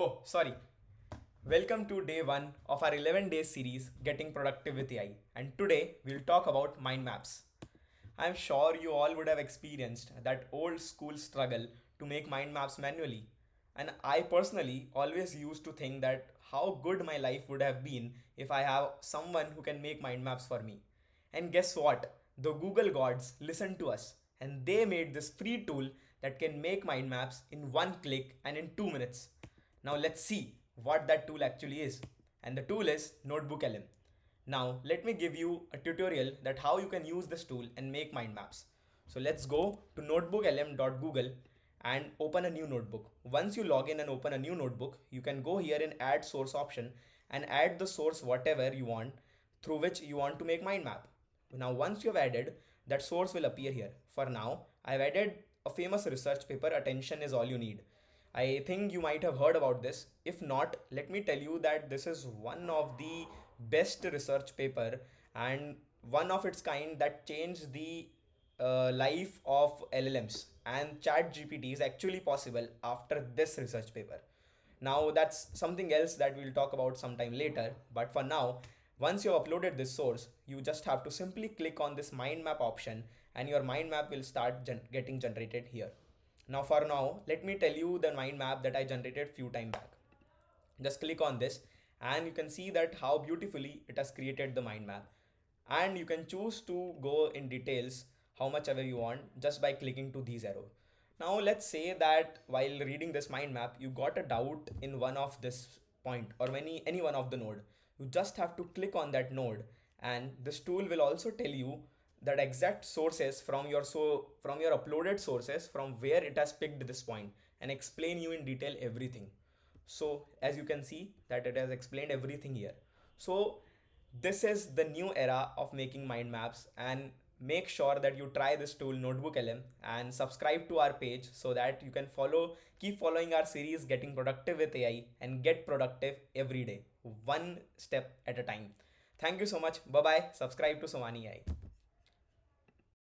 Oh, sorry. Welcome to day 1 of our 11 days series Getting Productive with AI. And today we'll talk about mind maps. I'm sure you all would have experienced that old school struggle to make mind maps manually. And I personally always used to think that how good my life would have been if I have someone who can make mind maps for me. And guess what? The Google gods listened to us and they made this free tool that can make mind maps in one click and in 2 minutes. Now let's see what that tool actually is. And the tool is NotebookLM. Now let me give you a tutorial that how you can use this tool and make mind maps. So let's go to notebooklm.google and open a new notebook. Once you log in and open a new notebook, you can go here in add source option and add the source whatever you want through which you want to make mind map. Now once you have added, that source will appear here. For now, I've added a famous research paper, attention is all you need. I think you might have heard about this. If not, let me tell you that this is one of the best research paper and one of its kind that changed the life of LLMs, and chat GPT is actually possible after this research paper. Now that's something else that we'll talk about sometime later, but for now, once you have uploaded this source, you just have to simply click on this mind map option and your mind map will start getting generated here. Now for now, let me tell you the mind map that I generated few time back. Just click on this and you can see that how beautifully it has created the mind map. And you can choose to go in details how much ever you want just by clicking to these arrows. Now let's say that while reading this mind map, you got a doubt in one of this point or any one of the node. You just have to click on that node and this tool will also tell you that exact sources from your uploaded sources from where it has picked this point and explain you in detail everything. So as you can see that it has explained everything here. So this is the new era of making mind maps, and make sure that you try this tool NotebookLM and subscribe to our page so that you can keep following our series Getting Productive with AI and get productive every day, one step at a time. Thank you so much. Bye bye. Subscribe to Somani AI.